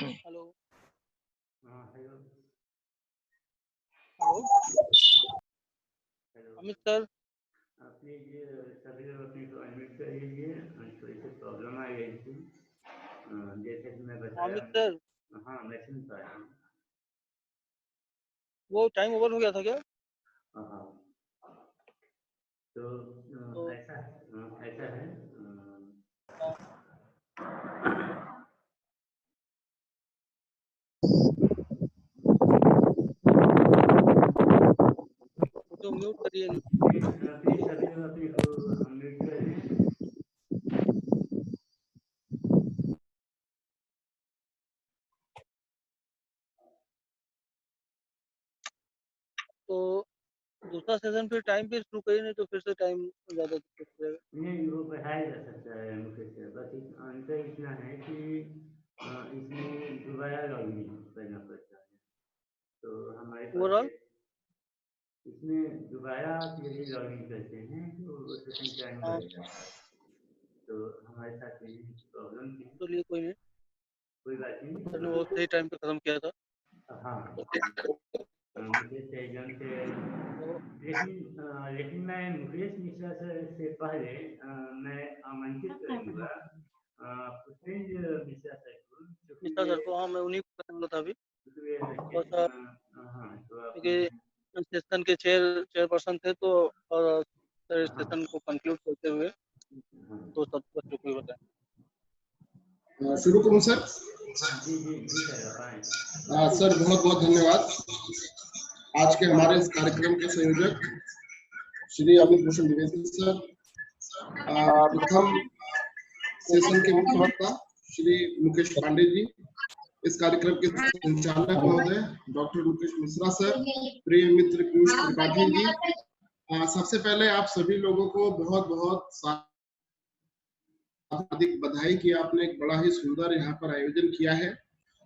Hello. हाँ hello. Hello Amit sir. आपने ये सभी लोग अपने को अनम्यूट कर लीजिए। थोड़ी सी प्रॉब्लम आ गई थी, जैसे कि मैं बताया। अमित सर, हाँ मैं सुन पा रहा हूँ। वो टाइम ओवर हो गया था क्या? हाँ तो तो ऐसा ऐसा है। तो म्यूट करिए ना। प्लीज सभी लोग अपने को अनम्यूट कर लें। तो दूसरा सेशन फिर टाइम पे शुरू करिए, नहीं तो फिर से टाइम ज़्यादा दिक्कत हो जाएगा। नहीं वो बढ़ाया जा सकता है मुकेश सर, बस अंतर इतना है कि इसमें दोबारा लॉगिन करना पड़ता है। तो हमारे पास ओवरऑल इसमें दोबारा आप यदि लॉगिन करते हैं तो सेशन टाइम बढ़ जाता है। तो हमारे साथ यही प्रॉब्लम थी। तो लिए कोई नहीं, कोई बात नहीं। सर ने बहुत सही टाइम पे खत्म किया था। हाँ मुझे एग्जाम से तो लेकिन मैं मुकेश मिश्रा सर से पहले मैं आमंत्रित करूँगा पुष्पेंद्र मिश्रा सर को, क्योंकि मिश्रा वे सर को, हाँ मैं उन्हीं को करने वाला था अभी। बच्चे। और सर हाँ तो आप क्योंकि सेशन के चेयरपर्सन थे, तो और सर हाँ सेशन को कंक्लूड करते हुए हाँ तो सब बच्चों को ही बताएं। शुरू करूं सर? जी जी जी सर आप आए। सर बहुत बहुत धन्यवाद। आज के हमारे इस कार्यक्रम के संयोजक श्री अमित भूषण द्विवेदी सर, प्रथम सेशन के मुख्य वक्ता श्री मुकेश पांडे जी, इस कार्यक्रम के संचालक महोदय डॉक्टर मुकेश मिश्रा सर, प्रिय मित्र पीयूष त्रिपाठी जी, सबसे पहले आप सभी लोगों को बहुत बहुत हार्दिक बधाई कि आपने एक बड़ा ही सुंदर यहाँ पर आयोजन किया है।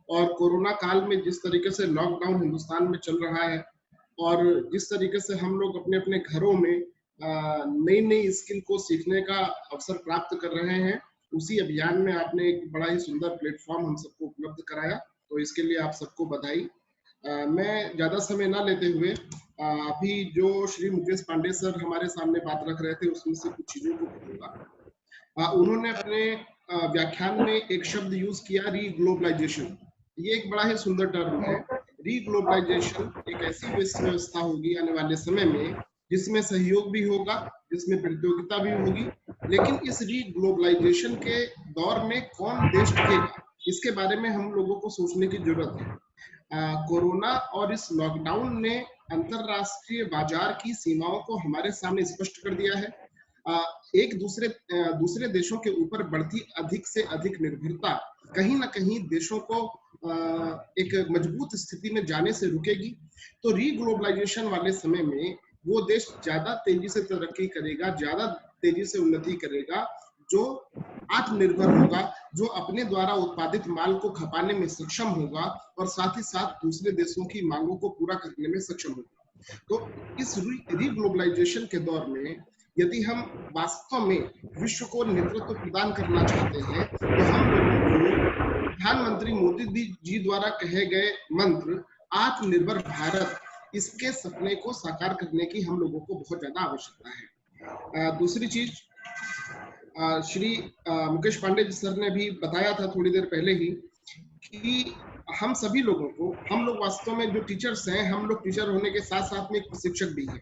और कोरोना काल में जिस तरीके से लॉकडाउन हिंदुस्तान में चल रहा है और जिस तरीके से हम लोग अपने अपने घरों में नई नई स्किल को सीखने का अवसर प्राप्त कर रहे हैं, उसी अभियान में आपने एक बड़ा ही सुंदर प्लेटफॉर्म हम सबको उपलब्ध कराया, तो इसके लिए आप सबको बधाई। मैं ज्यादा समय ना लेते हुए अभी जो श्री मुकेश पांडे सर हमारे सामने बात रख रहे थे उसमें से कुछ चीजों को कहूंगा। उन्होंने अपने व्याख्यान में एक शब्द यूज किया, रीग्लोबलाइजेशन। ये एक बड़ा ही सुंदर टर्म है। रीग्लोबलाइजेशन एक ऐसी व्यवस्था होगी आने वाले समय में जिसमें सहयोग भी होगा, जिसमें प्रतियोगिता भी होगी, लेकिन इस रीग्लोबलाइजेशन के दौर में कौन देश टिकेगा, इसके बारे में हम लोगों को सोचने की जरूरत है। कोरोना और इस लॉकडाउन ने अंतरराष्ट्रीय बाजार की सीमाओं को हमारे सामने स्पष्ट कर दिया है। एक दूसरे देशों के ऊपर बढ़ती अधिक से अधिक निर्भरता कहीं ना कहीं देशों को एक मजबूत स्थिति में जाने से रुकेगी। तो रीग्लोबलाइजेशन वाले समय में वो देश ज्यादा तेजी से तरक्की करेगा, ज्यादा तेजी से उन्नति करेगा जो आत्मनिर्भर होगा, जो अपने द्वारा उत्पादित माल को खपाने में सक्षम होगा और साथ ही साथ दूसरे देशों की मांगों को पूरा करने में सक्षम होगा। तो इस रीग्लोबलाइजेशन के दौर में यदि हम वास्तव में विश्व को नेतृत्व प्रदान करना चाहते हैं तो हम लोगों को प्रधानमंत्री मोदी जी द्वारा कहे गए मंत्र आत्मनिर्भर भारत, इसके सपने को साकार करने की हम लोगों को बहुत ज्यादा आवश्यकता है। दूसरी चीज, श्री मुकेश पांडे जी सर ने भी बताया था थोड़ी देर पहले ही कि हम सभी लोगों को, हम लोग वास्तव में जो टीचर्स हैं, हम लोग टीचर होने के साथ साथ में एक प्रशिक्षक भी हैं।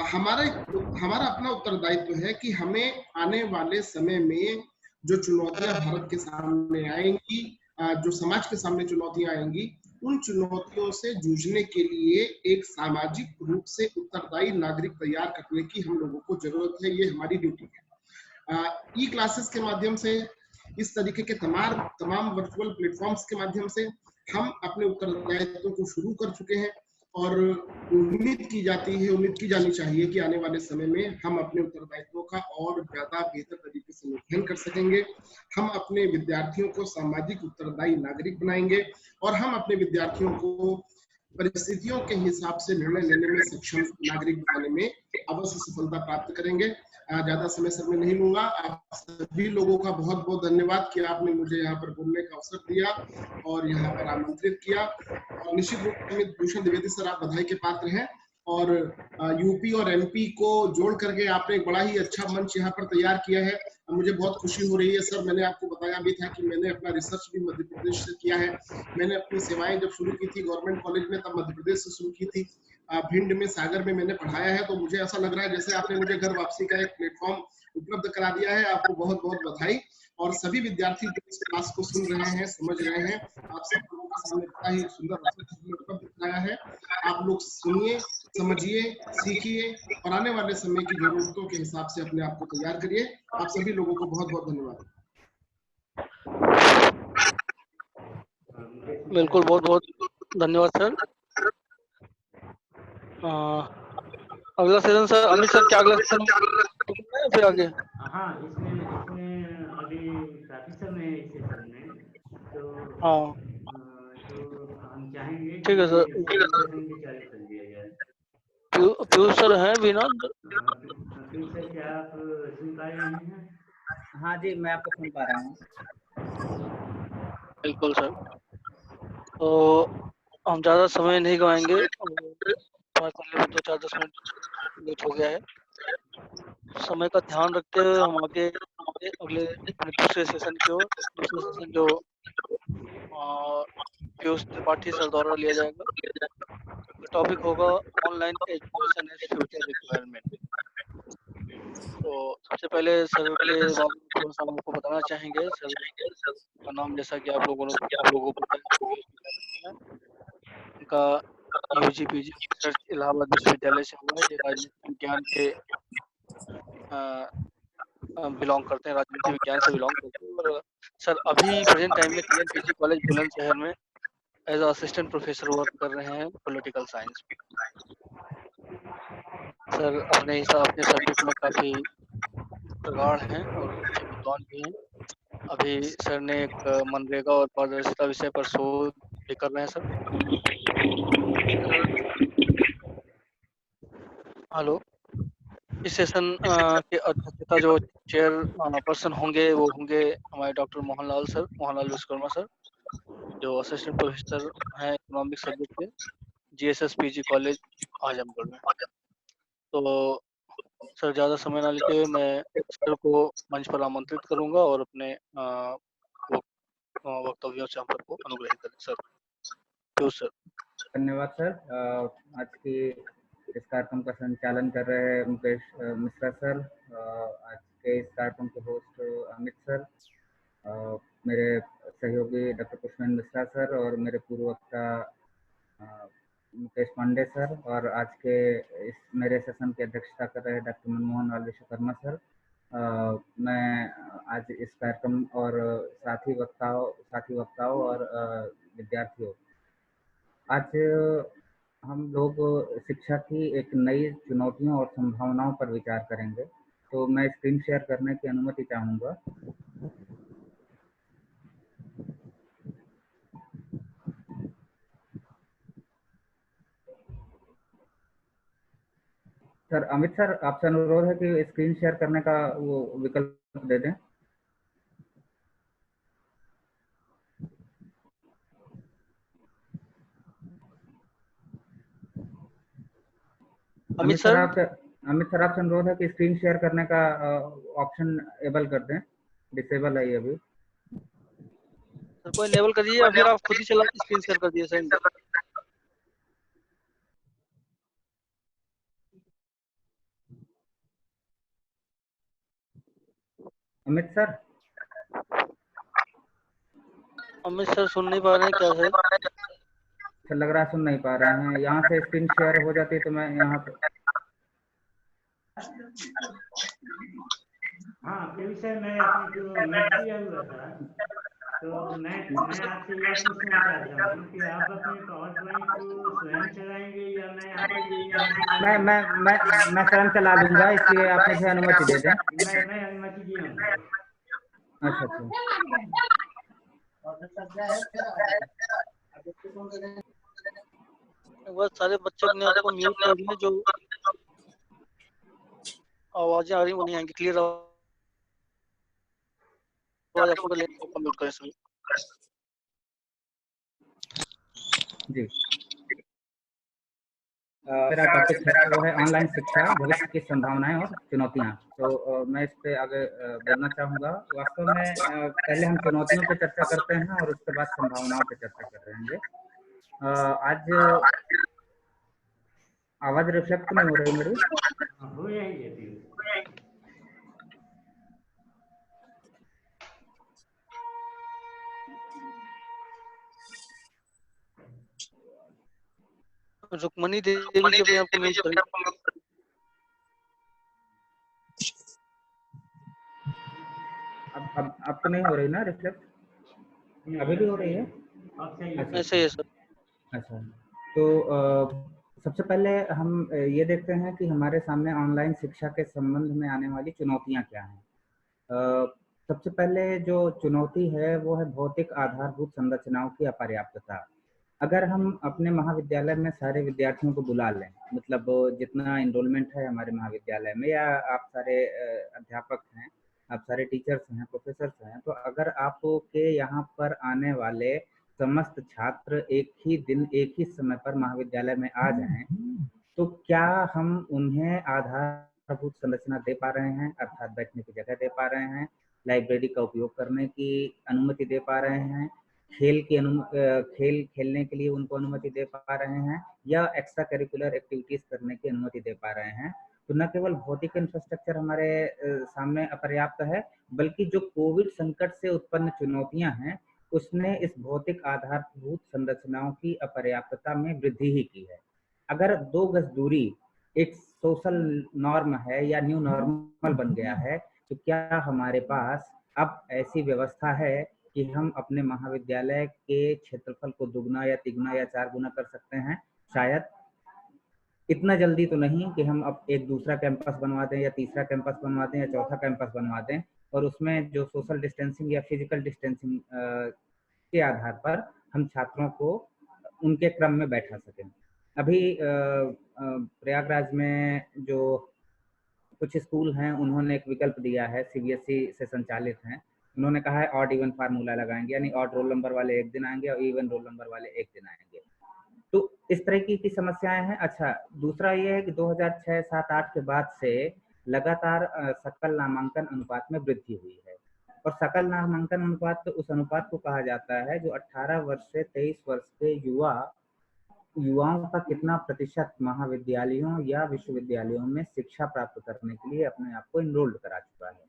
हमारा अपना उत्तरदायित्व है कि हमें आने वाले समय में जो चुनौतियां भारत के सामने आएंगी, जो समाज के सामने चुनौतियां आएंगी, उन चुनौतियों से जूझने के लिए एक सामाजिक रूप से उत्तरदायी नागरिक तैयार करने की हम लोगों को जरूरत है। ये हमारी ड्यूटी है। ई क्लासेस के माध्यम से, इस तरीके के तमाम वर्चुअल प्लेटफॉर्म्स के माध्यम से हम अपने उत्तरदायित्व को शुरू कर चुके हैं और उम्मीद की जानी चाहिए कि आने वाले समय में हम अपने उत्तरदायित्वों का और ज्यादा बेहतर तरीके से निर्वहन कर सकेंगे। हम अपने विद्यार्थियों को सामाजिक उत्तरदायी नागरिक बनाएंगे और हम अपने विद्यार्थियों को परिस्थितियों के हिसाब से निर्णय लेने में सक्षम नागरिक बनाने में अवश्य सफलता प्राप्त करेंगे। ज्यादा समय सर मैं नहीं लूंगा। आप सभी लोगों का बहुत बहुत धन्यवाद कि आपने मुझे यहाँ पर बोलने का अवसर दिया और यहाँ पर आमंत्रित किया। और निश्चित रूप से अमित भूषण द्विवेदी सर, आप बधाई के पात्र हैं। और यूपी और एमपी को जोड़ करके आपने एक बड़ा ही अच्छा मंच यहाँ पर तैयार किया है। मुझे बहुत खुशी हो रही है सर। मैंने आपको बताया भी था कि मैंने अपना रिसर्च भी मध्य प्रदेश से किया है। मैंने अपनी सेवाएं जब शुरू की थी गवर्नमेंट कॉलेज में, तब मध्य प्रदेश से शुरू की थी। भिंड में, सागर में मैंने पढ़ाया है। तो मुझे ऐसा लग रहा है जैसे आपने मुझे घर वापसी का एक प्लेटफॉर्म उपलब्ध करा दिया है। आपको बहुत बहुत बधाई। और सभी विद्यार्थी जो इस क्लास को सुन रहे हैं, समझ रहे हैं, आप सब लोगों के सामने बड़ा ही सुंदर अवसर उपलब्ध कराया है। आप लोग सुनिए, समझिए, सीखिए और आने वाले समय की जरूरतों के हिसाब से अपने आप को तैयार करिए। आप सभी लोगों को बहुत बहुत धन्यवाद। बिल्कुल, बहुत बहुत धन्यवाद सर। अगला सेशन सर अमित सर, क्या अगला सेशन में फिर आगे? हाँ, इसमें अभी काफी समय है इस सेशन में, हाँ तो हम चाहेंगे ठीक है सर। कि सेशन भी चालू कर दिया जाए। पीयूष सर हैं भी ना? पीयूष सर, क्या आप सुन पा रहे हैं? हाँ जी, मैं आपको सुन पा रहा हूँ। बिल्कुल सर। तो हम ज़्यादा समय नहीं गवाएंगे। 2-4-10 मिनट लेट हो गया है। समय का ध्यान रखते हुए हम आगे अगले दूसरे सेशन की ओर, दूसरे सेशन जो पीयूष त्रिपाठी सर द्वारा लिया जाएगा। टॉपिक होगा online education as future requirement. तो सबसे पहले सर के बारे में थोड़ा सा हम आपको बताना चाहेंगे। सर का नाम जैसा कि आप लोगों को पता है, उनका यूजी पीजी रिसर्च इलाहाबाद विश्वविद्यालय से हुआ है। ये राजनीति विज्ञान के बिलोंग करते हैं, राजनीति विज्ञान से बिलोंग करते हैं। और सर अभी प्रेजेंट टाइम में TNPG कॉलेज बुलंदशहर में एज असिस्टेंट प्रोफेसर वर्क कर रहे हैं पॉलिटिकल साइंस। सर अपने सब्जेक्ट में काफ़ी प्रगाढ़ हैं और अच्छे विद्वान भी हैं। अभी सर ने एक मनरेगा और पारदर्शिता विषय पर शोध भी कर रहे हैं सर। हेलो, इस सेशन की अध्यक्षता जो चेयर पर्सन होंगे वो होंगे हमारे डॉक्टर मोहनलाल विश्वकर्मा सर, जो असिस्टेंट प्रोफेसर हैं इकोनॉमिक सब्जेक्ट के GSS PG कॉलेज आजमगढ़ में। तो सर ज़्यादा समय ना लेते हुए मैं सर को मंच पर आमंत्रित करूंगा और अपने वक्तव्यों से हम सबको अनुग्रहित करें सर। तो सर धन्यवाद सर। आज की इस कार्यक्रम का संचालन कर रहे हैं मुकेश मिश्रा सर। आज के इस कार्यक्रम के होस्ट अमित सर, मेरे सहयोगी डॉक्टर पुष्पेंद्र मिश्रा सर और मेरे पूर्व वक्ता मुकेश पांडे सर, और आज के इस मेरे सेशन की अध्यक्षता कर रहे हैं डॉक्टर मनमोहन लाल विश्वकर्मा सर। मैं आज इस कार्यक्रम और साथी वक्ताओं और विद्यार्थियों, आज हम लोग शिक्षा की एक नई चुनौतियों और संभावनाओं पर विचार करेंगे। तो मैं स्क्रीन शेयर करने की अनुमति चाहूँगा। सर अमित सर, आपसे अनुरोध है कि स्क्रीन शेयर करने का वो विकल्प दे दें। अमित सर आपसे अनुरोध है कि स्क्रीन शेयर करने का ऑप्शन एबल कर दें। डिसेबल है ये अभी। सर को इनेबल कर दीजिए या फिर आप खुद ही चला स्क्रीन शेयर कर दिए सर। अमित सर सुन नहीं पा रहे हैं क्या सर? लग रहा है सुन नहीं पा रहे हैं। यहाँ से स्क्रीन शेयर हो जाती तो मैं यहाँ पे हाँ सर, मैं अपने जो मैच किया हुआ था, तो मैं आपसे यह पूछना चाहता हूँ कि आप अपने पावर पॉइंट को स्वयं चलाएंगे या मैं आपके लिए यहाँ मैं स्वयं चला लूंगा, इसलिए आप मुझे अनुमति दे दें। मैं अनुमति दिया हूँ। अच्छा। चाहूंगा सारे बच्चे अपने आप को म्यूट कर लें, जो आवाजें आ रही वो नहीं आएंगी। क्लियर आवाज आपको ले म्यूट करें सभी। जी, मेरा टॉपिक है वो है ऑनलाइन शिक्षा, भविष्य की संभावनाएं और चुनौतियां। तो मैं इस पे आगे बोलना चाहूँगा। वास्तव में पहले हम चुनौतियों पे चर्चा करते हैं और उसके बाद संभावनाओं पे चर्चा कर रहे हैं। आज आवाज रिफ्लेक्ट नहीं हो रही मेरी? हो जाएंगे फिर। रुक्मणी देवी जी अपने आप को म्यूट करें। अब तो नहीं हो रही ना रिफ्लेक्ट? अभी भी हो रही है? अब सही है। ऐसे ही है सर। अच्छा, तो सबसे पहले हम ये देखते हैं कि हमारे सामने ऑनलाइन शिक्षा के संबंध में आने वाली चुनौतियां क्या हैं। सबसे पहले जो चुनौती है वो है भौतिक आधारभूत संरचनाओं की अपर्याप्तता। अगर हम अपने महाविद्यालय में सारे विद्यार्थियों को बुला लें, मतलब जितना एनरोलमेंट है हमारे महाविद्यालय में, या आप सारे अध्यापक हैं, आप सारे टीचर्स हैं, प्रोफेसर्स हैं, तो अगर आपके यहाँ पर आने वाले समस्त छात्र एक ही दिन एक ही समय पर महाविद्यालय में आ जाएं, तो क्या हम उन्हें आधारभूत संरचना दे पा रहे हैं, अर्थात बैठने की जगह दे पा रहे हैं, लाइब्रेरी का उपयोग करने की अनुमति दे पा रहे हैं, खेल खेलने के लिए उनको अनुमति दे पा रहे हैं, या एक्स्ट्रा करिकुलर एक्टिविटीज करने की अनुमति दे पा रहे हैं? तो न केवल भौतिक इंफ्रास्ट्रक्चर हमारे सामने अपर्याप्त है, बल्कि जो कोविड संकट से उत्पन्न चुनौतियां हैं उसने इस भौतिक आधारभूत संरचनाओं की अपर्याप्तता में वृद्धि ही की है। अगर 2 गज दूरी एक सोशल नॉर्म है या न्यू नॉर्मल बन गया है, तो क्या हमारे पास अब ऐसी व्यवस्था है कि हम अपने महाविद्यालय के क्षेत्रफल को दुगना या तिगुना या 4 गुना कर सकते हैं? शायद। इतना जल्दी तो नहीं कि हम अब एक दूसरा कैंपस बनवा दें या तीसरा कैंपस बनवा दें या चौथा कैंपस बनवा दें और उसमें जो सोशल डिस्टेंसिंग या फिजिकल डिस्टेंसिंग के आधार पर हम छात्रों को उनके क्रम में बैठा सकें। अभी प्रयागराज में जो कुछ स्कूल हैं उन्होंने एक विकल्प दिया है, सीबीएसई से संचालित हैं। उन्होंने कहा है ऑड इवन फार्मूला लगाएंगे, यानी ऑड रोल नंबर वाले एक दिन आएंगे और इवन रोल नंबर वाले एक दिन आएंगे। तो इस तरह की समस्याएं हैं। अच्छा, दूसरा ये है कि 2006, 7, 8 के बाद से लगातार सकल नामांकन अनुपात में वृद्धि हुई है और सकल नामांकन अनुपात तो उस अनुपात को कहा जाता है जो 18 वर्ष से 23 वर्ष के युवाओं का कितना प्रतिशत महाविद्यालयों या विश्वविद्यालयों में शिक्षा प्राप्त करने के लिए अपने आप को इनरोल्ड करा चुका है।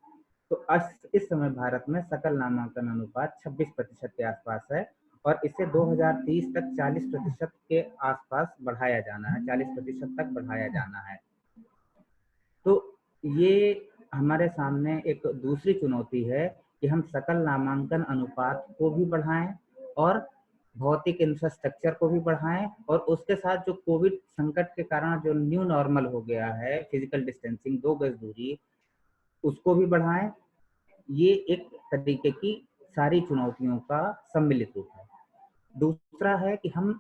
तो इस समय भारत में सकल नामांकन अनुपात 26% के आसपास है और इसे 2030 तक 40% के आसपास बढ़ाया जाना है, 40% तक बढ़ाया जाना है। तो ये हमारे सामने एक दूसरी चुनौती है कि हम सकल नामांकन अनुपात को भी बढ़ाएं और भौतिक इंफ्रास्ट्रक्चर को भी बढ़ाएं और उसके साथ जो कोविड संकट के कारण जो न्यू नॉर्मल हो गया है, फिजिकल डिस्टेंसिंग, 2 गज दूरी, उसको भी बढ़ाएं। ये एक तरीके की सारी चुनौतियों का सम्मिलित रूप है। दूसरा है कि हम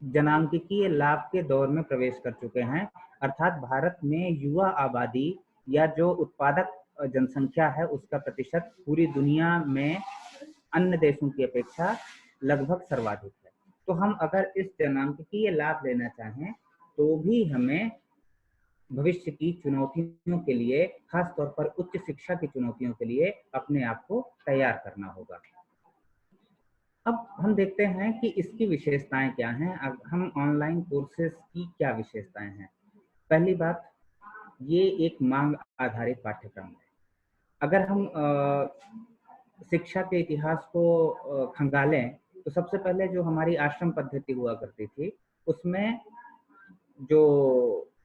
जनांकिकीय लाभ के दौर में प्रवेश कर चुके हैं, अर्थात भारत में युवा आबादी या जो उत्पादक जनसंख्या है उसका प्रतिशत पूरी दुनिया में अन्य देशों की अपेक्षा लगभग सर्वाधिक है। तो हम अगर इस जनांकिकीय लाभ लेना चाहें तो भी हमें भविष्य की चुनौतियों के लिए, खास तौर पर उच्च शिक्षा की चुनौतियों के लिए अपने आप को तैयार करना होगा। अब हम देखते हैं कि इसकी विशेषताएं क्या हैं। अब हम ऑनलाइन कोर्सेज की क्या विशेषताएं हैं। पहली बात, ये एक मांग आधारित पाठ्यक्रम है। अगर हम शिक्षा के इतिहास को खंगालें तो सबसे पहले जो हमारी आश्रम पद्धति हुआ करती थी उसमें जो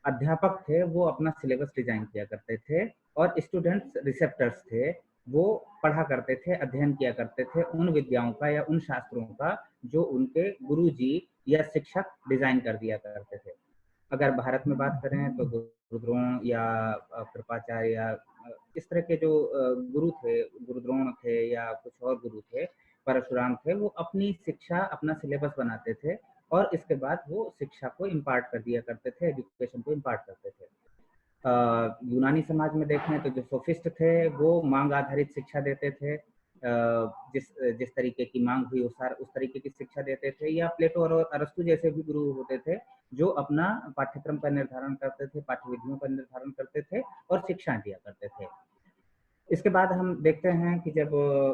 अध्यापक थे वो अपना सिलेबस डिजाइन किया करते थे और स्टूडेंट्स रिसेप्टर्स थे, वो पढ़ा करते थे, अध्ययन किया करते थे उन विद्याओं का या उन शास्त्रों का जो उनके गुरुजी या शिक्षक डिजाइन कर दिया करते थे। अगर भारत में बात करें तो गुरुद्रोण या कृपाचार्य या इस तरह के जो गुरु थे, गुरुद्रोण थे या कुछ और गुरु थे, परशुराम थे, वो अपनी शिक्षा, अपना सिलेबस बनाते थे और इसके बाद वो शिक्षा को इम्पार्ट कर दिया करते थे, एजुकेशन को इम्पार्ट करते थे। यूनानी समाज में देखें तो जो सोफिस्ट थे वो मांग आधारित शिक्षा देते थे, जिस जिस तरीके की मांग हुई उस तरीके की शिक्षा देते थे। या प्लेटो और अरस्तु जैसे भी गुरु होते थे जो अपना पाठ्यक्रम का निर्धारण करते थे, पाठ्यविधियों का निर्धारण करते थे और शिक्षाएं दिया करते थे। इसके बाद हम देखते हैं कि जब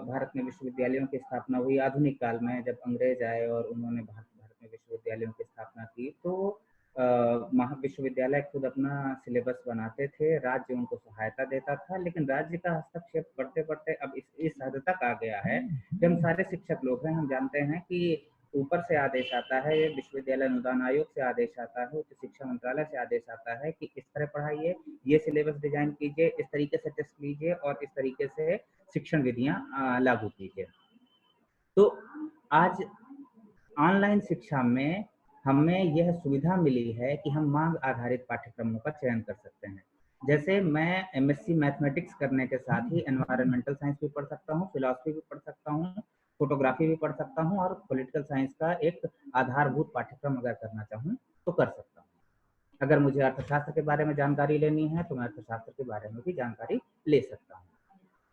भारत में विश्वविद्यालयों की स्थापना हुई, आधुनिक काल में जब अंग्रेज आए और उन्होंने भारत में विश्वविद्यालयों की स्थापना की, तो विश्वविद्यालय खुद अपना सिलेबस बनाते थे, राज्य उनको सहायता देता था, लेकिन राज्य का हस्तक्षेप बढ़ते बढ़ते अब इस हद तक आ गया है कि हम सारे शिक्षक लोग हैं, हम जानते हैं कि ऊपर से आदेश आता है, विश्वविद्यालय अनुदान आयोग से आदेश आता है, उच्च शिक्षा मंत्रालय से आदेश आता है कि इस तरह पढ़ाइए, ये सिलेबस डिजाइन कीजिए, इस तरीके से टेस्ट लीजिए और इस तरीके से शिक्षण विधियां लागू कीजिए। तो आज ऑनलाइन शिक्षा में हमें यह सुविधा मिली है कि हम मांग आधारित पाठ्यक्रमों का चयन कर सकते हैं। जैसे मैं एमएससी मैथमेटिक्स करने के साथ ही एनवायरमेंटल साइंस भी पढ़ सकता हूँ, फिलॉसफी भी पढ़ सकता हूँ, फोटोग्राफी भी पढ़ सकता हूँ और पॉलिटिकल साइंस का एक आधारभूत पाठ्यक्रम अगर करना चाहूँ तो कर सकता हूँ। अगर मुझे अर्थशास्त्र के बारे में जानकारी लेनी है तो मैं अर्थशास्त्र के बारे में भी जानकारी ले सकता हूँ।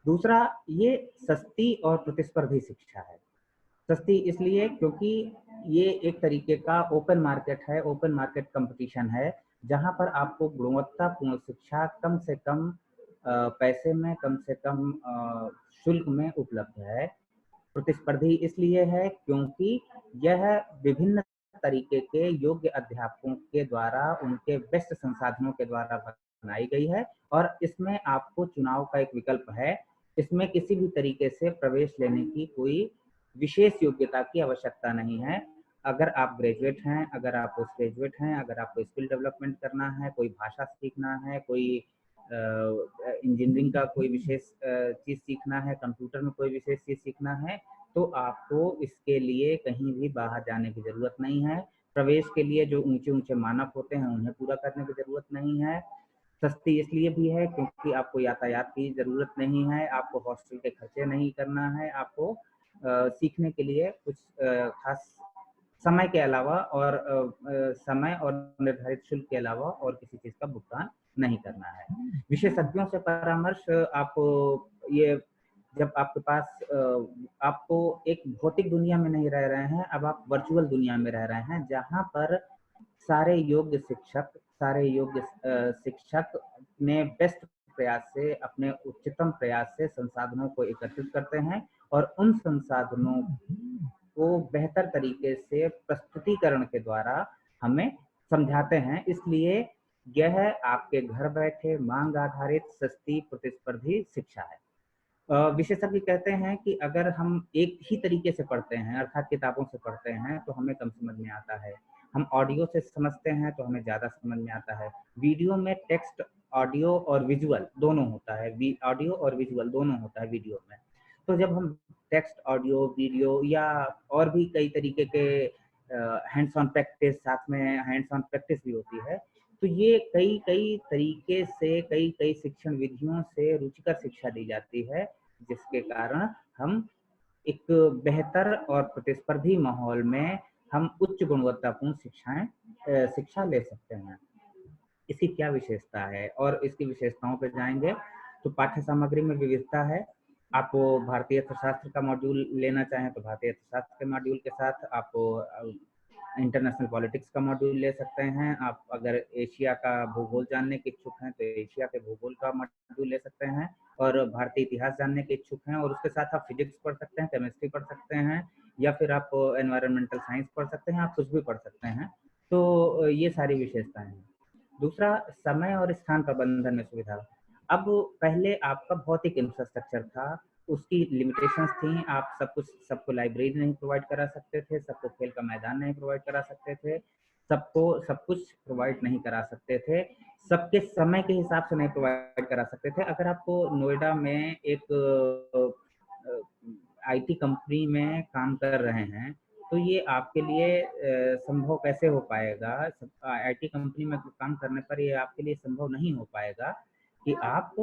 दूसरा, ये सस्ती और प्रतिस्पर्धी शिक्षा है। सस्ती इसलिए क्योंकि ये एक तरीके का ओपन मार्केट है, ओपन मार्केट कंपटीशन है, जहां पर आपको गुणवत्तापूर्ण शिक्षा कम से कम पैसे में, कम से कम शुल्क में उपलब्ध है। प्रतिस्पर्धी इसलिए है क्योंकि यह विभिन्न तरीके के योग्य अध्यापकों के द्वारा उनके बेस्ट संसाधनों के द्वारा बनाई गई है और इसमें आपको चुनाव का एक विकल्प है। इसमें किसी भी तरीके से प्रवेश लेने की कोई विशेष योग्यता की आवश्यकता नहीं है। अगर आप ग्रेजुएट हैं, अगर आप पोस्ट ग्रेजुएट हैं, अगर आपको स्किल डेवलपमेंट करना है, कोई भाषा सीखना है, कोई इंजीनियरिंग का कोई विशेष चीज़ सीखना है, कंप्यूटर में कोई विशेष चीज़ सीखना है, तो आपको इसके लिए कहीं भी बाहर जाने की ज़रूरत नहीं है। प्रवेश के लिए जो ऊंचे ऊंचे मानक होते हैं उन्हें पूरा करने की ज़रूरत नहीं है। सस्ती इसलिए भी है क्योंकि आपको यातायात की ज़रूरत नहीं है, आपको हॉस्टल के खर्चे नहीं करना है, आपको सीखने के लिए कुछ खास समय के अलावा और समय और निर्धारित शुल्क के अलावा और किसी चीज़ का भुगतान नहीं करना है। विशेषज्ञों से परामर्श, आपको ये जब आपके पास आपको एक भौतिक दुनिया में नहीं रह रहे हैं, अब आप वर्चुअल दुनिया में रह रहे हैं, जहाँ पर सारे योग्य शिक्षक ने बेस्ट प्रयास से, अपने उच्चतम प्रयास से संसाधनों को एकत्रित करते हैं और उन संसाधनों को बेहतर तरीके से प्रस्तुतिकरण के द्वारा हमें समझाते हैं। इसलिए यह आपके घर बैठे मांग आधारित सस्ती प्रतिस्पर्धी शिक्षा है। विशेषज्ञ कहते हैं कि अगर हम एक ही तरीके से पढ़ते हैं, अर्थात किताबों से पढ़ते हैं, तो हमें कम समझ में आता है। हम ऑडियो से समझते हैं तो हमें ज़्यादा समझ में आता है। वीडियो में टेक्स्ट, ऑडियो और विजुअल दोनों होता है, ऑडियो और विजुअल दोनों होता है वीडियो में। तो जब हम टेक्स्ट, ऑडियो, वीडियो या और भी कई तरीके के हैंड्स ऑन प्रैक्टिस, साथ में हैंड्स ऑन प्रैक्टिस भी होती है, तो ये कई तरीके से, कई शिक्षण विधियों से रुचिकर शिक्षा दी जाती है, जिसके कारण हम एक बेहतर और प्रतिस्पर्धी माहौल में हम उच्च गुणवत्तापूर्ण शिक्षा ले सकते हैं। इसकी क्या विशेषता है और इसकी विशेषताओं पर जाएंगे तो पाठ्य सामग्री में विविधता है। आप भारतीय अर्थशास्त्र का मॉड्यूल लेना चाहें तो भारतीय अर्थशास्त्र के मॉड्यूल के साथ आप इंटरनेशनल पॉलिटिक्स का मॉड्यूल ले सकते हैं। आप अगर एशिया का भूगोल जानने के इच्छुक हैं तो एशिया के भूगोल का मॉड्यूल ले सकते हैं, और भारतीय इतिहास जानने के इच्छुक हैं और उसके साथ आप फिजिक्स पढ़ सकते हैं, केमिस्ट्री पढ़ सकते हैं, या फिर आप एनवायरमेंटल साइंस पढ़ सकते हैं, आप कुछ भी पढ़ सकते हैं। तो ये सारी विशेषताएं हैं। दूसरा, समय और स्थान प्रबंधन में सुविधा। अब पहले आपका भौतिक इंफ्रास्ट्रक्चर था, उसकी लिमिटेशंस थी, आप सबको लाइब्रेरी नहीं प्रोवाइड करा सकते थे, सबको खेल का मैदान नहीं प्रोवाइड करा सकते थे, सबको सब कुछ प्रोवाइड नहीं करा सकते थे, सबके समय के हिसाब से नहीं प्रोवाइड करा सकते थे। अगर आपको नोएडा में एक आईटी कंपनी में काम कर रहे हैं तो ये आपके लिए संभव कैसे हो पाएगा? आईटी कंपनी में काम करने पर ये आपके लिए संभव नहीं हो पाएगा कि आप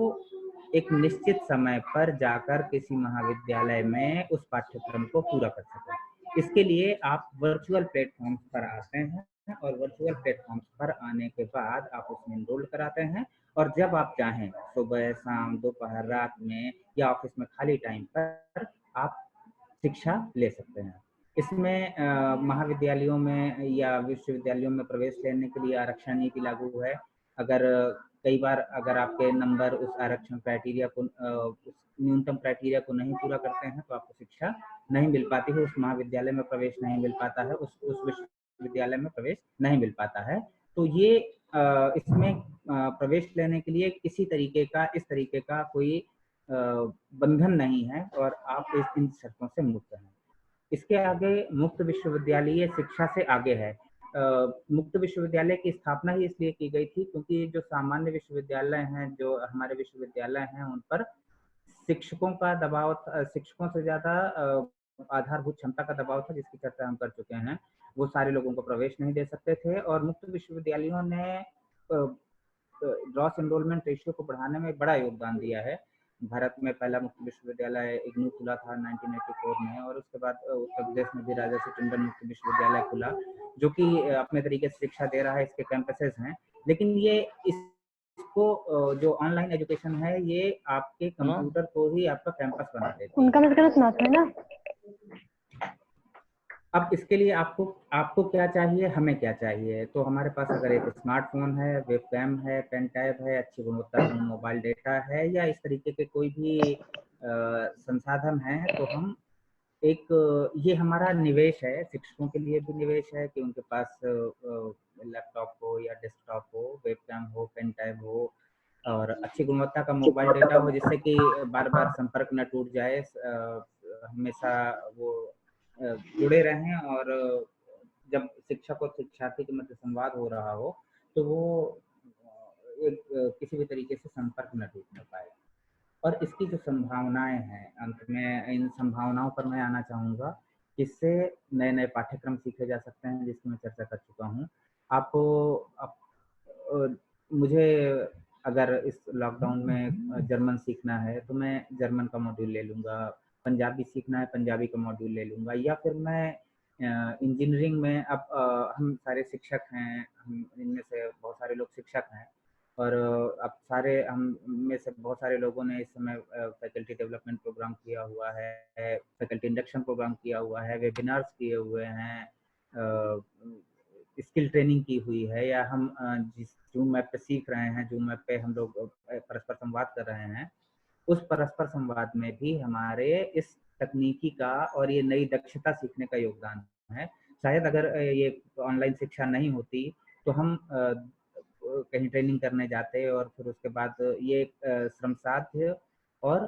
एक निश्चित समय पर जाकर किसी महाविद्यालय में उस पाठ्यक्रम को पूरा कर सकें। इसके लिए आप वर्चुअल प्लेटफॉर्म्स पर आते हैं और वर्चुअल प्लेटफॉर्म्स पर आने के बाद आप उसमें एनरोल कराते हैं और जब आप चाहें सुबह, शाम, दोपहर, रात में या ऑफिस में खाली टाइम पर आप शिक्षा ले सकते हैं। इसमें महाविद्यालयों में या विश्वविद्यालयों में प्रवेश लेने के लिए आरक्षण नीति लागू है। अगर कई बार अगर आपके नंबर उस आरक्षण क्राइटेरिया को उस न्यूनतम क्राइटेरिया को नहीं पूरा करते हैं तो आपको शिक्षा नहीं मिल पाती है, उस महाविद्यालय में प्रवेश नहीं मिल पाता है, उस विश्वविद्यालय में प्रवेश नहीं मिल पाता है। तो ये इसमें प्रवेश लेने के लिए किसी तरीके का इस तरीके का कोई बंधन नहीं है और आप इन शर्तों से मुक्त हैं। इसके आगे मुक्त विश्वविद्यालय शिक्षा से आगे है। मुक्त विश्वविद्यालय की स्थापना ही इसलिए की गई थी क्योंकि जो सामान्य विश्वविद्यालय हैं, जो हमारे विश्वविद्यालय हैं, उन पर शिक्षकों का दबाव, शिक्षकों से ज्यादा आधारभूत क्षमता का दबाव था, जिसकी चर्चा हम कर चुके हैं। वो सारे लोगों को प्रवेश नहीं दे सकते थे और मुक्त विश्वविद्यालयों ने ग्रॉस एनरोलमेंट रेशियो को बढ़ाने में बड़ा योगदान दिया है। भारत में पहला मुक्त विश्वविद्यालय इग्नू खुला था 1984 में और उसके बाद उत्तर प्रदेश में भी राजर्षि टंडन मुक्त विश्वविद्यालय खुला, जो कि अपने तरीके से शिक्षा दे रहा है। इसके कैंपसेस हैं, लेकिन ये इसको जो ऑनलाइन एजुकेशन है ये आपके कंप्यूटर को ही आपका कैंपस बना देती है। उनका मतलब सुनाते हैं ना। अब इसके लिए आपको क्या चाहिए, हमें क्या चाहिए? तो हमारे पास अगर एक स्मार्टफोन है, वेबकैम है, पेन टैब है, अच्छी गुणवत्ता का मोबाइल डेटा है या इस तरीके के कोई भी संसाधन है, तो हम ये हमारा निवेश है। शिक्षकों के लिए भी निवेश है कि उनके पास लैपटॉप हो या डेस्कटॉप हो, वेबकैम हो, पेन टैब हो और अच्छी गुणवत्ता का मोबाइल डेटा हो, जिससे कि बार बार संपर्क न टूट जाए, हमेशा वो जुड़े रहें और जब शिक्षक और शिक्षार्थी के मध्य संवाद हो रहा हो तो वो एक किसी भी तरीके से संपर्क न टूटने पाए। और इसकी जो संभावनाएं हैं, अंत में इन संभावनाओं पर मैं आना चाहूँगा। इससे नए नए पाठ्यक्रम सीखे जा सकते हैं, जिसकी मैं चर्चा कर चुका हूँ। मुझे अगर इस लॉकडाउन में जर्मन सीखना है तो मैं जर्मन का मॉड्यूल ले लूँगा, पंजाबी सीखना है पंजाबी का मॉड्यूल ले लूँगा, या फिर मैं इंजीनियरिंग में अब हम सारे शिक्षक हैं, हम इनमें से बहुत सारे लोग शिक्षक हैं और अब सारे हम में से बहुत सारे लोगों ने इस समय फैकल्टी डेवलपमेंट प्रोग्राम किया हुआ है, फैकल्टी इंडक्शन प्रोग्राम किया हुआ है, वेबिनार्स किए हुए हैं, स्किल ट्रेनिंग की हुई है, या हम जिस जूम ऐप पे सीख रहे हैं, जूम ऐप पे हम लोग परस्पर संवाद कर रहे हैं, उस परस्पर संवाद में भी हमारे इस तकनीकी का और ये नई दक्षता सीखने का योगदान है। शायद अगर ये ऑनलाइन शिक्षा नहीं होती तो हम कहीं ट्रेनिंग करने जाते और फिर उसके बाद ये श्रम साध्य और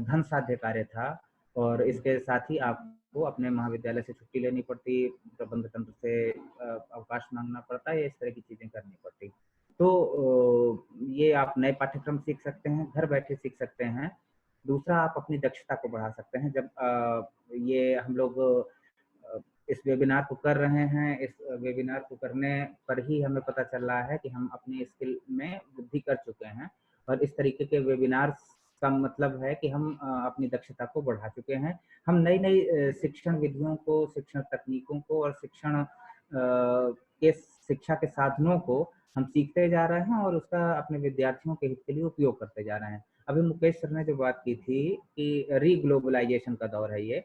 धन साध्य कार्य था और इसके साथ ही आपको अपने महाविद्यालय से छुट्टी लेनी पड़ती, प्रबंध तंत्र से अवकाश मांगना पड़ता है, इस तरह की चीजें करनी पड़ती। तो ये आप नए पाठ्यक्रम सीख सकते हैं, घर बैठे सीख सकते हैं। दूसरा, आप अपनी दक्षता को बढ़ा सकते हैं। जब ये हम लोग इस वेबिनार को कर रहे हैं, इस वेबिनार को करने पर ही हमें पता चल रहा है कि हम अपनी स्किल में वृद्धि कर चुके हैं और इस तरीके के वेबिनार का मतलब है कि हम अपनी दक्षता को बढ़ा चुके हैं। हम नई नई शिक्षण विधियों को, शिक्षण तकनीकों को और शिक्षा के साधनों को हम सीखते जा रहे हैं और उसका अपने विद्यार्थियों के हित के लिए उपयोग करते जा रहे हैं। अभी मुकेश सर ने जो बात की थी कि रीग्लोबलाइजेशन का दौर है ये,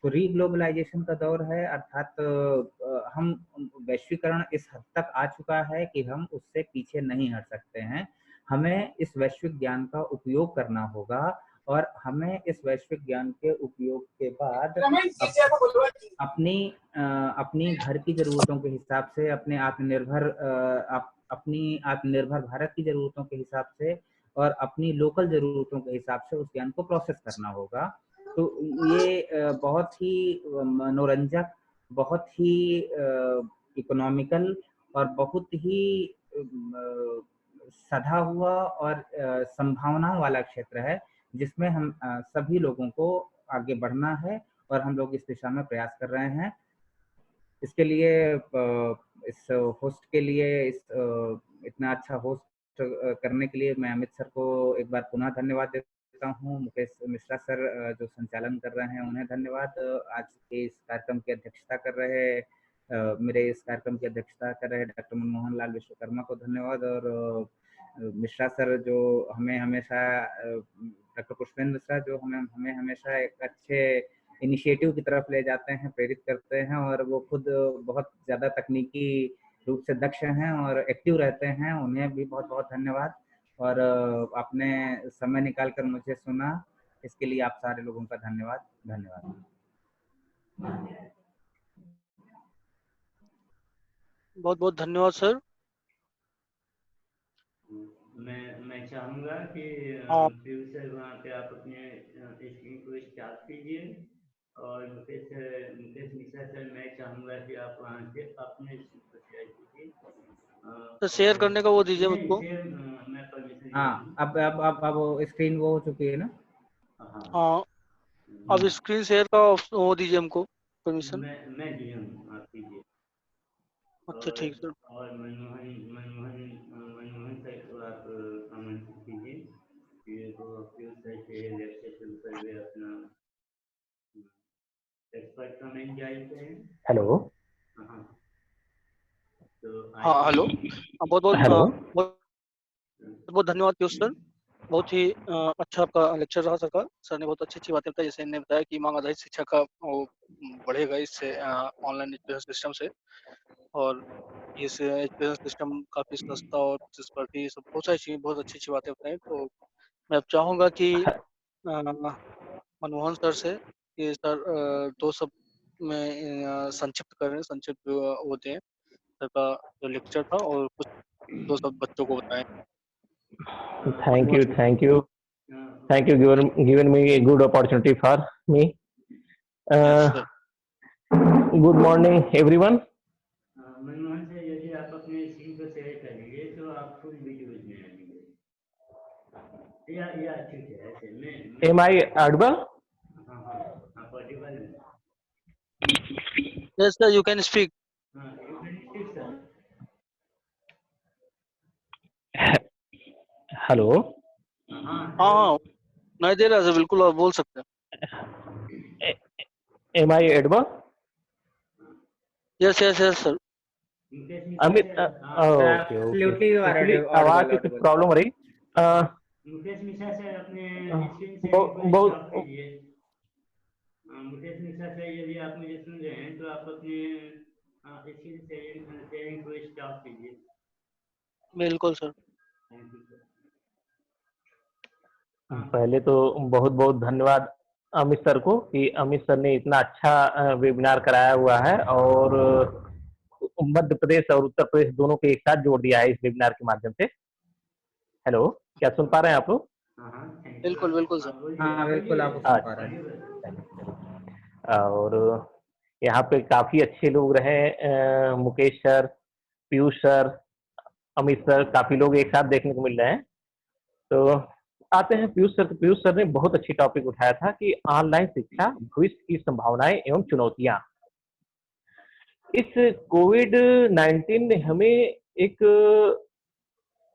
तो रीग्लोबलाइजेशन का दौर है, अर्थात हम वैश्वीकरण इस हद तक आ चुका है कि हम उससे पीछे नहीं हट सकते हैं। हमें इस वैश्विक ज्ञान का उपयोग करना होगा और हमें इस वैश्विक ज्ञान के उपयोग के बाद अपनी घर की जरूरतों के हिसाब से, अपनी आत्मनिर्भर भारत की जरूरतों के हिसाब से और अपनी लोकल जरूरतों के हिसाब से उस ज्ञान को प्रोसेस करना होगा। तो ये बहुत ही मनोरंजक, बहुत ही इकोनॉमिकल और बहुत ही सधा हुआ और संभावनाओं वाला क्षेत्र है, जिसमें हम सभी लोगों को आगे बढ़ना है और हम लोग इस दिशा में प्रयास कर रहे हैं। इसके लिए इस होस्ट के लिए, इतना अच्छा होस्ट करने के लिए मैं अमित सर को एक बार पुनः धन्यवाद देता देता हूँ मुकेश मिश्रा सर जो संचालन कर रहे हैं, उन्हें धन्यवाद। आज के इस कार्यक्रम की अध्यक्षता कर रहे मेरे इस कार्यक्रम की अध्यक्षता कर रहे डॉक्टर मनमोहन लाल विश्वकर्मा को धन्यवाद। और मिश्रा सर जो हमें हमेशा डॉक्टर पुष्पेंद्र मिश्रा जो हमें हमेशा एक अच्छे इनिशिएटिव की तरफ ले जाते हैं, प्रेरित करते हैं, और वो खुद बहुत ज़्यादा तकनीकी रूप से दक्ष हैं और एक्टिव रहते हैं। उन्हें भी बहुत बहुत धन्यवाद। और आपने समय निकाल कर मुझे सुना, इसके लिए आप सारे लोगों का धन्यवाद। धन्यवाद। बहुत बहुत धन्यवाद सर। मैं चाहूँगा कि हाँ। पीयूष सर वहाँ पे आप अपने स्क्रीन को स्टार्ट कीजिए, और मुकेश मिश्रा सर मैं चाहूँगा कि आप वहाँ से अपने स्क्रीन को शेयर कीजिए। तो शेयर करने का वो दीजिए मुझको। मैं परमिशन। हाँ, अब स्क्रीन वो हो चुकी है ना? हाँ, अब स्क्रीन शेयर का वो दीजिए हमको परमिशन। मैं दिया हूँ, आप कीजिए। अच्छा ठीक सर। और मनमोहन सर को आप आमंत्रित कीजिए कि वो पीयूष सर से लेक्चर शुरू कर दे, अपना एक्सपर्ट कमेंट जारी करें। हेलो। हाँ तो हाँ हेलो। बहुत बहुत हेलो। बहुत बहुत धन्यवाद पीयूष सर। बहुत ही अच्छा आपका लेक्चर रहा सर ने बहुत अच्छी बातें बताई। जैसे इन्होंने बताया कि मांग आधारित शिक्षा का वो बढ़ेगा इससे ऑनलाइन एजुकेशन सिस्टम से, और इस एजुकेशन सिस्टम काफ़ी सस्ता और प्रतिस्पर्धी, सब बहुत सारी चीज़ें, बहुत अच्छी बातें बताई। तो मैं अब चाहूँगा कि मनमोहन सर से कि सर 2 शब्द में संक्षिप्त करें, संक्षिप्त वो दें सर का जो लेक्चर था, और कुछ 2 शब्द बच्चों को बताएं। Thank you given me a good opportunity for me. Sir Good morning everyone. Manmohan sir यदि आप अपने स्क्रीन को शेयर करेंगे तो आप फुल वीडियोज में आएंगे, या ठीक है ऐसे में। Am I audible? हाँ आप ऑडिबल हैं। Yes sir, you can speak. You can speak sir. Hello. हाँ नहीं दे रहा सर, बिल्कुल आप बोल सकते हैं। Am I audible? Yes sir. Amit okay actually आवाज की कुछ प्रॉब्लम हो रही। मुकेश मिश्रा सर अपने स्क्रीन शेयरिंग को स्टॉप कीजिए। मुकेश मिश्रा सर यदि आप मुझे सुन रहे हैं तो आप अपने स्क्रीन शेयरिंग को स्टॉप कीजिए। बिल्कुल सर। Thank you sir. पहले तो बहुत बहुत धन्यवाद अमित सर को कि अमित सर ने इतना अच्छा वेबिनार कराया हुआ है, और मध्य प्रदेश और उत्तर प्रदेश दोनों को एक साथ जोड़ दिया है इस वेबिनार के माध्यम से। हेलो, क्या सुन पा रहे हैं आप लोग? बिल्कुल सर। हाँ बिल्कुल, आप सुन पा रहे हैं। और यहाँ पे काफी अच्छे लोग रहे, Mukesh sir, Piyush sir, Amit sir, काफी लोग एक साथ देखने को मिल रहे हैं। तो आते हैं पीयूष सर। पीयूष सर ने बहुत अच्छी टॉपिक उठाया था कि ऑनलाइन शिक्षा, भविष्य की संभावनाएं एवं चुनौतियां। इस कोविड-19 ने हमें एक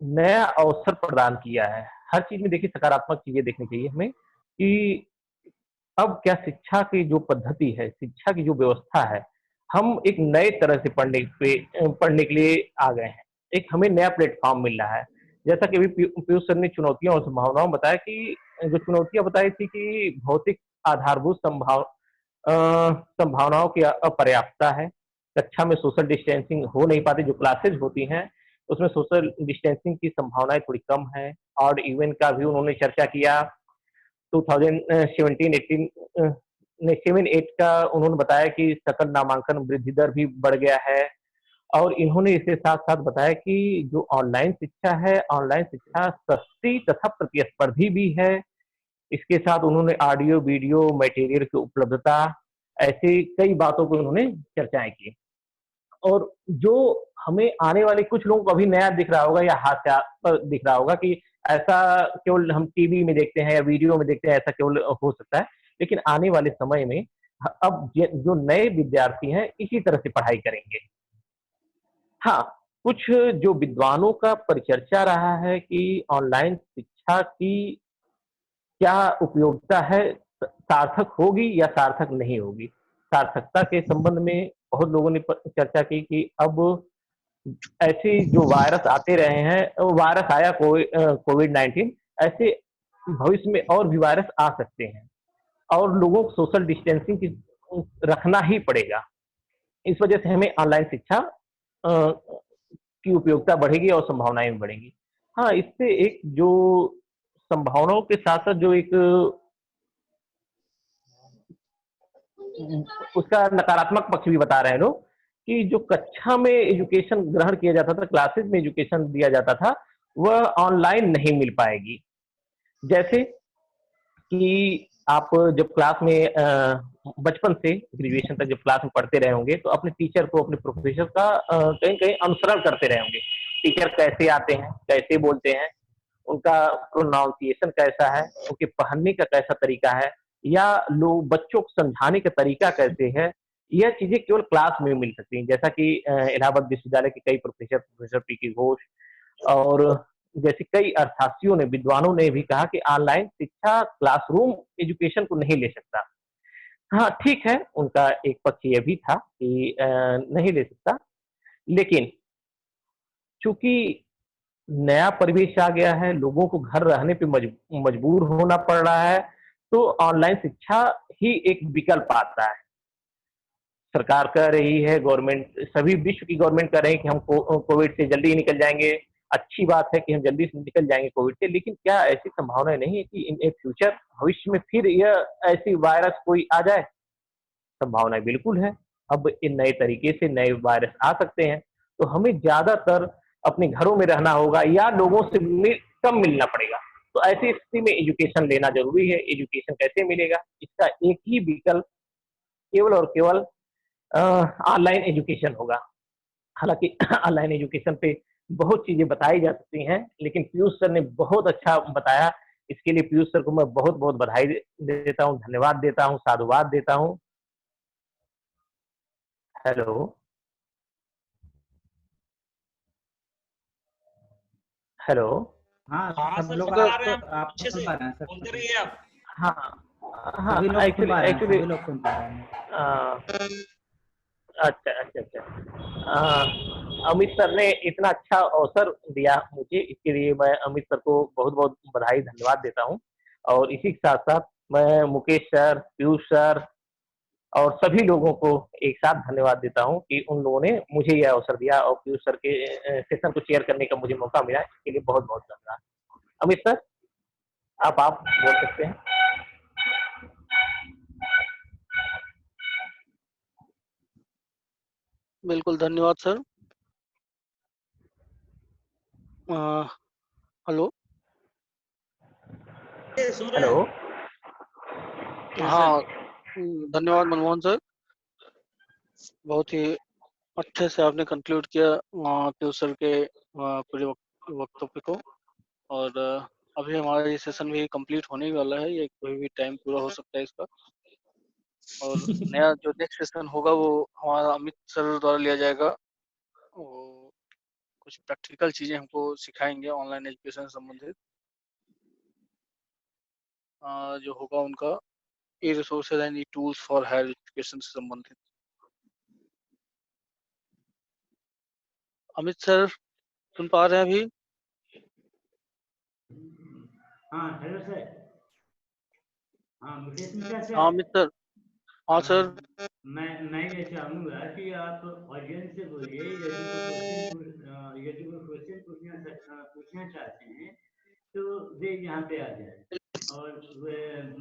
नया अवसर प्रदान किया है। हर चीज में देखिए सकारात्मक चीजें देखनी चाहिए हमें, कि अब क्या शिक्षा की जो पद्धति है, शिक्षा की जो व्यवस्था है, हम एक नए तरह से पढ़ने के लिए आ गए हैं। एक हमें नया प्लेटफॉर्म मिल रहा है। जैसा कि अभी पीयूष सर ने चुनौतियां और संभावनाओं बताया, कि जो चुनौतियां बताई थी कि भौतिक आधारभूत संभावनाओं की अपर्याप्तता है। कक्षा में सोशल डिस्टेंसिंग हो नहीं पाती, जो क्लासेज होती हैं उसमें सोशल डिस्टेंसिंग की संभावनाएं थोड़ी कम है। और इवेंट का भी उन्होंने चर्चा किया। 2017-18 ने 7-8 का उन्होंने बताया कि सकल नामांकन वृद्धि दर भी बढ़ गया है। और इन्होंने इसके साथ साथ बताया कि जो ऑनलाइन शिक्षा है, ऑनलाइन शिक्षा सस्ती तथा प्रतिस्पर्धी भी है। इसके साथ उन्होंने ऑडियो वीडियो मटेरियल की उपलब्धता, ऐसी कई बातों को उन्होंने चर्चाएं की। और जो हमें आने वाले कुछ लोगों को अभी नया दिख रहा होगा या हास्यास्पद दिख रहा होगा कि ऐसा केवल हम टीवी में देखते हैं या वीडियो में देखते हैं, ऐसा केवल हो सकता है। लेकिन आने वाले समय में अब जो नए विद्यार्थी हैं इसी तरह से पढ़ाई करेंगे। हाँ, कुछ जो विद्वानों का परिचर्चा रहा है कि ऑनलाइन शिक्षा की क्या उपयोगिता है, सार्थक होगी या सार्थक नहीं होगी। सार्थकता के संबंध में बहुत लोगों ने चर्चा की कि अब ऐसे जो वायरस आते रहे हैं, वायरस आया कोविड-19, ऐसे भविष्य में और भी वायरस आ सकते हैं और लोगों को सोशल डिस्टेंसिंग की रखना ही पड़ेगा। इस वजह से हमें ऑनलाइन शिक्षा की उपयोगिता बढ़ेगी और संभावनाएं भी बढ़ेंगी। हाँ, इससे एक जो संभावनाओं के साथ साथ जो एक उसका नकारात्मक पक्ष भी बता रहे हैं लोग कि जो कक्षा में एजुकेशन ग्रहण किया जाता था, क्लासेस में एजुकेशन दिया जाता था, वह ऑनलाइन नहीं मिल पाएगी। जैसे कि आप जब क्लास में बचपन से ग्रेजुएशन तक जब क्लास में पढ़ते रहे होंगे तो अपने टीचर को, अपने प्रोफेसर का कहीं कहीं अनुसरण करते रहे होंगे। टीचर कैसे आते हैं, कैसे बोलते हैं, उनका प्रोनाउंसिएशन कैसा है, उनके पढ़ने का कैसा तरीका है, या लोग बच्चों को समझाने का तरीका कैसे है, यह चीजें केवल क्लास में मिल सकती हैं। जैसा कि इलाहाबाद विश्वविद्यालय के कई प्रोफेसर, प्रोफेसर पी के घोष और जैसे कई अर्थशास्त्रियों ने, विद्वानों ने भी कहा कि ऑनलाइन शिक्षा क्लासरूम एजुकेशन को नहीं ले सकता। हाँ, ठीक है, उनका एक पक्ष ये भी था कि नहीं ले सकता, लेकिन चूंकि नया परिवेश आ गया है, लोगों को घर रहने पे मजबूर होना पड़ रहा है, तो ऑनलाइन शिक्षा ही एक विकल्प आता है। सरकार कह रही है, गवर्नमेंट, सभी विश्व की गवर्नमेंट कह रहे हैं कि हम कोविड से जल्दी ही निकल जाएंगे। अच्छी बात है कि हम जल्दी से निकल जाएंगे कोविड से, लेकिन क्या ऐसी संभावना नहीं है कि इन ए फ्यूचर, भविष्य में फिर यह ऐसी वायरस कोई आ जाए। संभावना बिल्कुल है। अब इन नए तरीके से नए वायरस आ सकते हैं, तो हमें ज्यादातर अपने घरों में रहना होगा या लोगों से कम मिलना पड़ेगा। तो ऐसी स्थिति में एजुकेशन लेना जरूरी है। एजुकेशन कैसे मिलेगा, इसका एक ही विकल्प केवल और केवल ऑनलाइन एजुकेशन होगा। हालांकि ऑनलाइन एजुकेशन पे बहुत चीजें बताई जा सकती हैं, लेकिन पीयूष सर ने बहुत अच्छा बताया। इसके लिए पीयूष सर को मैं बहुत बहुत बधाई देता हूँ, धन्यवाद देता हूँ, साधुवाद देता हूँ। हेलो। हेलो। हाँ, हाँ सब सर, लोग सुन पा रहे हैं आपको आप आपको अच्छे सुन से, पा रहे हैं सर, बोलते रहिए आप। हाँ हाँ, सभी लोग सुन एक्चुअली पा रहे हैं, एक्चुअली सभी लोग सुन पा रहे हैं। अच्छा अच्छा अच्छा। अमित सर ने इतना अच्छा अवसर दिया मुझे, इसके लिए मैं अमित सर को बहुत बहुत बधाई, धन्यवाद देता हूँ। और इसी के साथ साथ मैं मुकेश सर, पीयूष सर और सभी लोगों को एक साथ धन्यवाद देता हूँ कि उन लोगों ने मुझे यह अवसर दिया और पीयूष सर के सेशन को शेयर करने का मुझे मौका मिला। इसके लिए बहुत बहुत धन्यवाद। अमित सर, आप बोल सकते हैं। बिल्कुल, धन्यवाद सर। हेलो। सुन रहे हेलो। हैं? हाँ, धन्यवाद मनमोहन सर। बहुत ही अच्छे से आपने कंक्लूड किया पीयूष सर के पूरे वक्तव्य को। और अभी हमारा ये सेशन भी कंप्लीट होने ही वाला है, ये कोई भी टाइम पूरा हो सकता है इसका। और नया जो नेक्स्ट सेशन होगा वो हमारा अमित सर द्वारा लिया जाएगा। वो कुछ प्रैक्टिकल चीजें हमको सिखाएंगे ऑनलाइन एजुकेशन से संबंधित। जो होगा उनका e resources and e tools for higher education से संबंधित। अमित सर सुन पा रहे हैं अभी? हाँ हेलो सर। हाँ मुकेश मिश्रा हाँ सर। अमित सर। हाँ सर। मैं ये चाहूँगा कि आप ऑडियंस से बोलिए, यदि कोई क्वेश्चन पूछना चाहते हैं तो वे यहाँ पे आ जाए। और वे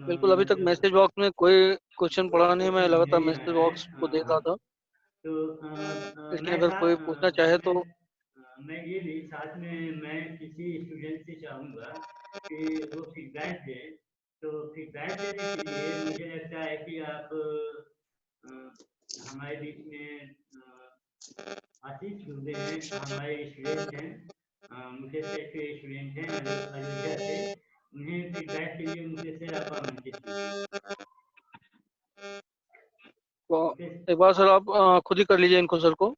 बिल्कुल, अभी तक जो मैसेज बॉक्स में कोई क्वेश्चन पड़ा नहीं, मैं क्वेश्चन मुझे लगातार नहीं मैसेज आया है। बॉक्स को देख रहा था। तो लेकिन मैं अगर कोई पूछना चाहे तो मैं ये भी साथ में मैं किसी स्टूडेंट से चाहूँगा कि वो फीडबैक दे। तो फीडबैक देने के लिए मुझे लगता है कि आप हमारे बीच में आशीष दुबे हैं, हमारे स्टूडेंट हैं, मुकेश सर के स्टूडेंट हैं अयोध्या से। उन्हें फीडबैक के लिए मुकेश सर आप आमंत्रित कीजिए। मुकेश एक बार सर आप खुद ही कर लीजिए इनको सर को।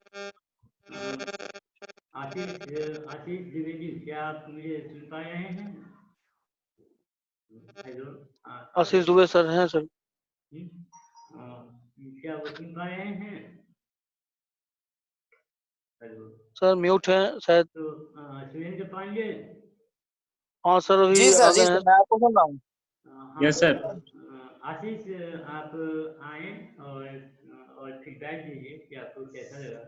आशीष आशीष द्विवेदी, क्या आप मुझे सुन पा रहे हैं? हेलो, आशीष दुबे सर हैं सर। क्या वो सुन पा रहे हैं? हेलो सर म्यूट है शायद। तो सुरेंद्र पांडे। हाँ सर अभी जी आ सर, गए हैं। मैं आपको सुन रहा हूँ। हाँ, यस सर। आशीष आप आए और फीडबैक दीजिए कि आपको कैसा लगा।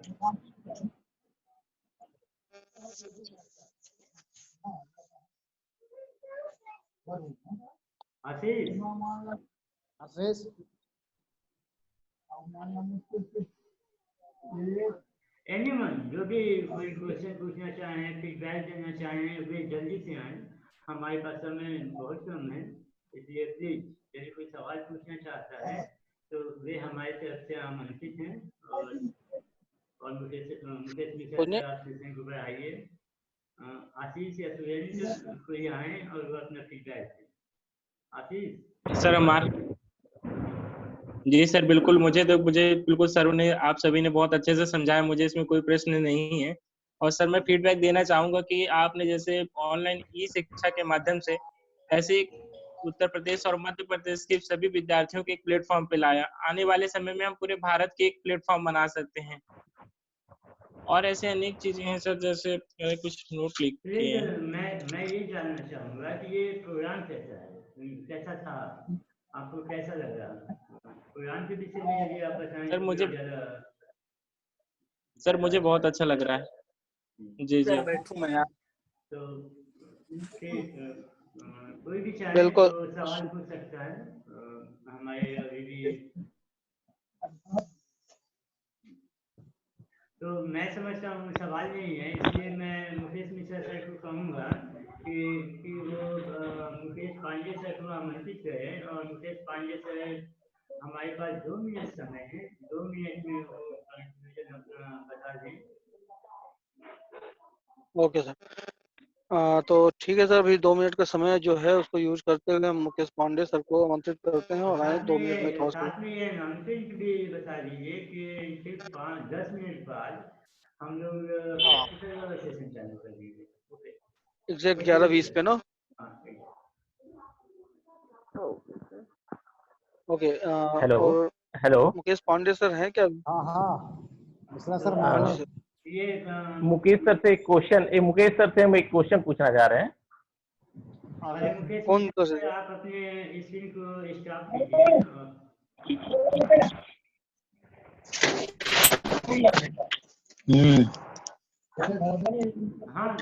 आशीष आशीष एनीवन जो भी कोई क्वेश्चन पूछना चाहें, फीडबैक देना चाहें, वे जल्दी से आए। हमारे पास समय बहुत कम है, इसलिए प्लीज यदि कोई सवाल पूछना चाहता है तो वे हमारी तरफ से आमंत्रित हैं। और मुकेश मिश्रा नहीं सर आप स्टेशन के ऊपर आइए। आशीष या सुरेंद्र कोई आए और वो अपना फीडबैक दें। आशीष। सर हमारे जी सर बिल्कुल, मुझे बिल्कुल सर ने आप सभी ने बहुत अच्छे से समझाया, मुझे इसमें कोई प्रश्न नहीं है। और सर मैं फीडबैक देना चाहूंगा कि आपने जैसे ऑनलाइन ई शिक्षा के माध्यम से ऐसे उत्तर प्रदेश और मध्य प्रदेश के सभी विद्यार्थियों को एक प्लेटफॉर्म पे लाया। आने वाले समय में हम पूरे भारत के एक प्लेटफॉर्म बना सकते हैं। और ऐसे अनेक चीजें हैं सर, जैसे मैंने कुछ नोट लिखे हैं। मैं ये जानना चाहूंगा कि ये प्रोग्राम कैसा है, कैसा था, आपको कैसा लगा? प्रोग्राम के विषय में यदि आप बताएं सर तो मुझे ज्यादा बहुत अच्छा लग रहा है। जी जी बैठू मैं यार। तो ठीक, कोई भी चाहे बिल्कुल। तो सवाल पूछ सकता है। हमारे अभी भी तो मैं समझता हूँ सवाल नहीं है, इसलिए मैं मुकेश मिश्रा सर को कहूँगा कि वो मुकेश पांडे सर को आमंत्रित करें। और मुकेश पांडे सर हमारे पास 2 मिनट समय है, 2 मिनट में वो कंक्लूजन अपना बता दें। Okay sir. तो ठीक है सर, अभी 2 मिनट का समय जो है उसको यूज करते हुए हम मुकेश पांडे सर को आमंत्रित करते हैं और आए 2 मिनट में थोड़ा सा। साथ में ये अनाउंसमेंट भी बता दीजिए कि सिर्फ 5-10 मिनट बाद हम लोग प्रैक्टिकल वाला सेशन चालू कर देंगे। ओके, एग्जैक्ट 11:20 पे ना। हाँ ओके। हेलो और हेलो। मुकेश पांडे सर हैं क्या? हाँ हाँ, मिश्रा सर हाँ मैं जी हूँ। सर। ये मुकेश सर से एक क्वेश्चन, मुकेश सर से हम एक क्वेश्चन पूछना चाह रहे हैं। हमारे मुकेश कौन मिश्रा सर? सर, आप अपने स्क्रीन को स्टॉप कीजिए। हाँ,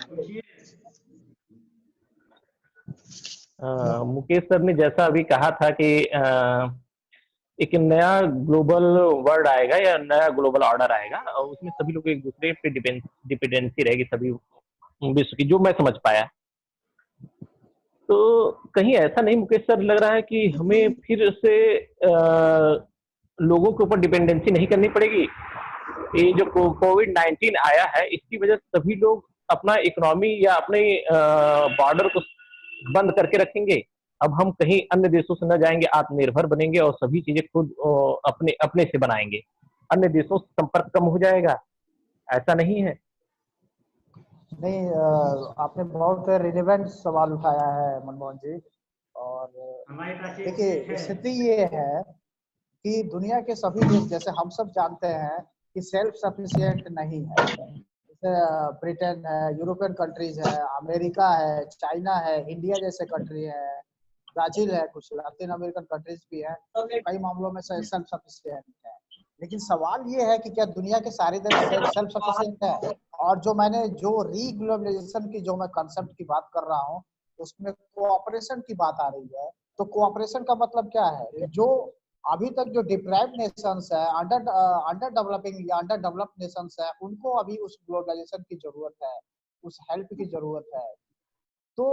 पूछिए। मुकेश सर ने जैसा अभी कहा था कि एक नया ग्लोबल वर्ल्ड आएगा या नया ग्लोबल ऑर्डर आएगा और उसमें सभी लोग एक दूसरे पे डिपेंडेंसी रहेगी सभी विश्व की, जो मैं समझ पाया। तो कहीं ऐसा नहीं मुकेश सर लग रहा है कि हमें फिर से लोगों के ऊपर डिपेंडेंसी नहीं करनी पड़ेगी? ये जो कोविड-19 आया है इसकी वजह से सभी लोग अपना इकोनॉमी या अपने बॉर्डर को बंद करके रखेंगे। अब हम कहीं अन्य देशों से न जाएंगे, आत्मनिर्भर बनेंगे और सभी चीजें खुद अपने अपने से बनाएंगे। अन्य देशों से संपर्क कम हो जाएगा, ऐसा नहीं है? नहीं, आपने बहुत रिलेवेंट सवाल उठाया है मनमोहन जी। और हमारे पास एक देखिए, मिनट है। स्थिति ये है कि दुनिया के सभी देश, जैसे हम सब जानते हैं कि सेल्फ सफिशिएंट नहीं है। जैसे ब्रिटेन है, यूरोपियन कंट्रीज है, अमेरिका है, चाइना है, इंडिया जैसे कंट्री है, ब्राजील है, कुछ लैटिन अमेरिकन कंट्रीज भी है, कई मामलों में सेल्फ सफिशिएंट है। लेकिन सवाल ये है कि क्या दुनिया के सारे देश सेल्फ सफिशिएंट है? और जो रीग्लोबलाइजेशन की जो मैं कंसेप्ट की बात कर रहा हूँ, उसमें कोऑपरेशन की बात आ रही है। तो कोऑपरेशन का मतलब क्या है? जो अभी तक जो डिप्राइव्ड नेशंस है, अंडर डेवलपिंग या अंडर डेवलप्ड नेशंस है, उनको अभी उस ग्लोबलाइजेशन की जरूरत है, उस हेल्प की जरूरत है। तो